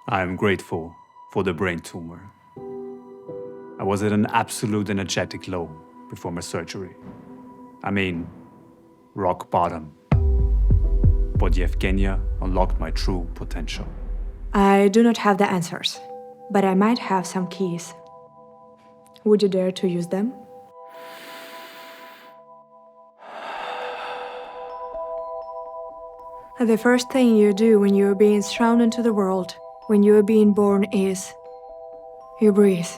I am grateful for the brain tumor. I was at an absolute energetic low before my surgery. I mean, rock bottom. But Yevgenia unlocked my true potential. I do not have the answers, but I might have some keys. Would you dare to use them? The first thing you do when you are being thrown into the world, when you are being born, is you breathe.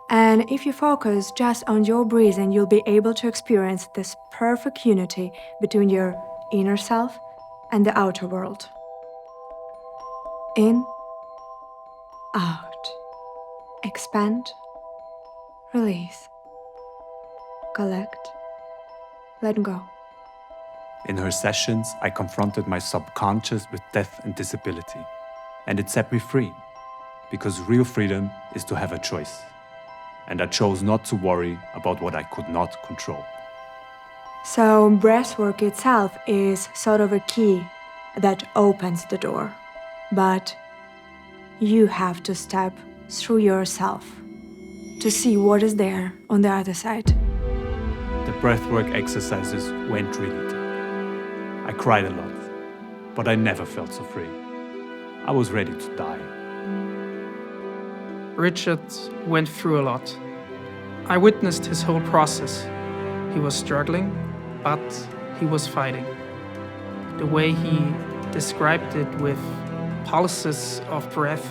And if you focus just on your breathing, you'll be able to experience this perfect unity between your inner self and the outer world. In, out, expand, release, collect, let go. In her sessions, I confronted my subconscious with death and disability. And it set me free. Because real freedom is to have a choice. And I chose not to worry about what I could not control. So breathwork itself is sort of a key that opens the door. But you have to step through yourself to see what is there on the other side. The breathwork exercises went really deep. I cried a lot, but I never felt so free. I was ready to die. Richard went through a lot. I witnessed his whole process. He was struggling, but he was fighting. The way he described it with pulses of breath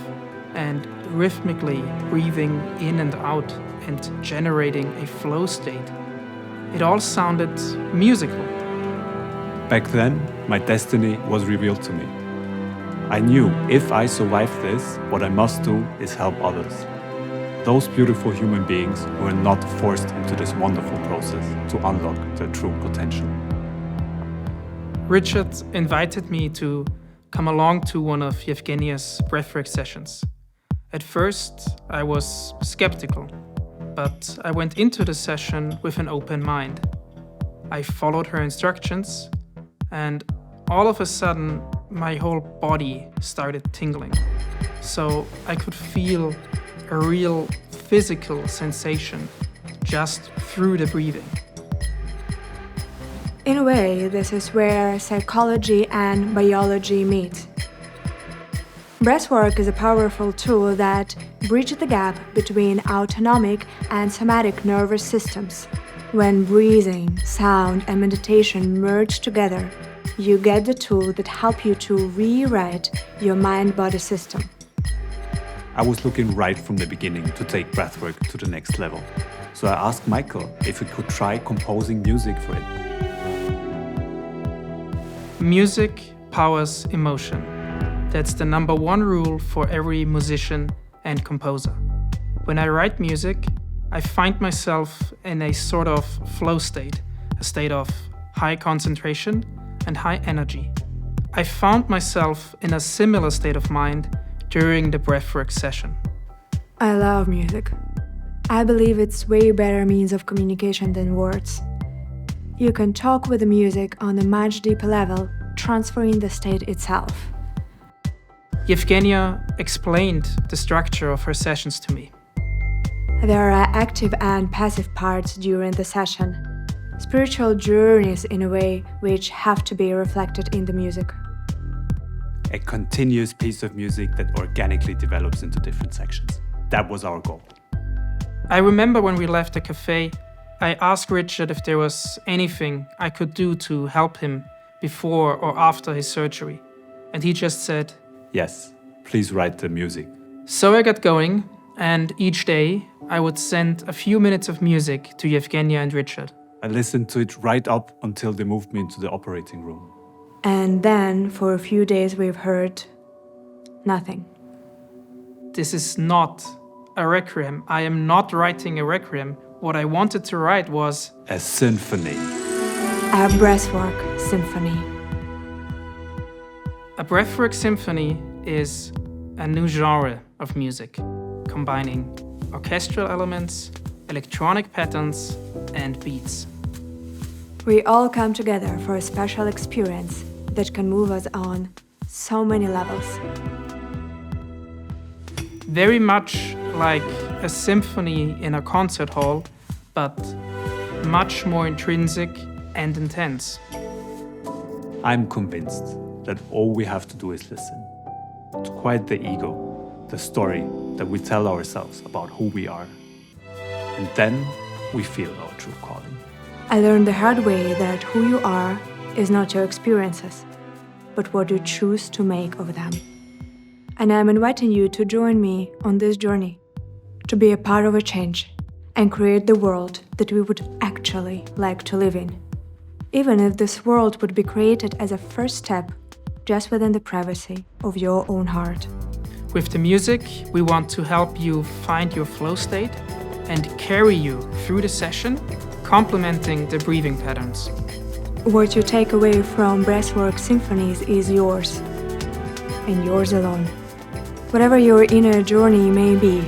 and rhythmically breathing in and out and generating a flow state, it all sounded musical. Back then, my destiny was revealed to me. I knew if I survive this, what I must do is help others. Those beautiful human beings who are not forced into this wonderful process to unlock their true potential. Richard invited me to come along to one of Yevgenia's breathwork sessions. At first, I was skeptical, but I went into the session with an open mind. I followed her instructions, and all of a sudden, my whole body started tingling. So I could feel a real physical sensation just through the breathing. In a way, this is where psychology and biology meet. Breathwork is a powerful tool that bridges the gap between autonomic and somatic nervous systems. When breathing, sound, and meditation merge together, you get the tool that helps you to rewrite your mind-body system. I was looking right from the beginning to take breathwork to the next level. So I asked Michael if we could try composing music for it. Music powers emotion. That's the number one rule for every musician and composer. When I write music, I find myself in a sort of flow state, a state of high concentration and high energy. I found myself in a similar state of mind during the breathwork session. I love music. I believe it's way better means of communication than words. You can talk with the music on a much deeper level, transferring the state itself. Yevgenia explained the structure of her sessions to me. There are active and passive parts during the session. Spiritual journeys, in a way, which have to be reflected in the music. A continuous piece of music that organically develops into different sections. That was our goal. I remember when we left the cafe, I asked Richard if there was anything I could do to help him before or after his surgery. And he just said, Yes, please write the music. So I got going, and each day I would send a few minutes of music to Yevgenia and Richard. I listened to it right up until they moved me into the operating room. And then, for a few days, we've heard nothing. This is not a requiem. I am not writing a requiem. What I wanted to write was a symphony. A breathwork symphony. A breathwork symphony is a new genre of music, combining orchestral elements, electronic patterns, and beats. We all come together for a special experience that can move us on so many levels. very much like a symphony in a concert hall, but much more intrinsic and intense. I'm convinced that all we have to do is listen, to quiet the ego, the story that we tell ourselves about who we are. And then we feel our true calling. I learned the hard way that who you are is not your experiences, but what you choose to make of them. And I'm inviting you to join me on this journey, to be a part of a change and create the world that we would actually like to live in. Even if this world would be created as a first step just within the privacy of your own heart. With the music, we want to help you find your flow state and carry you through the session, complementing the breathing patterns. What you take away from Breathwork Symphonies is yours, and yours alone. Whatever your inner journey may be,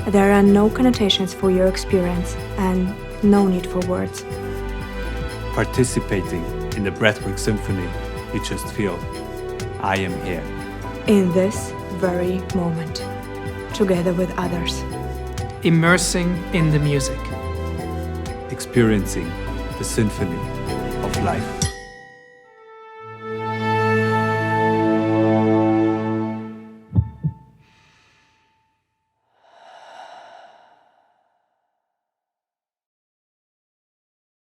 there are no connotations for your experience and no need for words. Participating in the Breathwork Symphony, you just feel, I am here. In this very moment, together with others. Immersing in the music. Experiencing the symphony of life.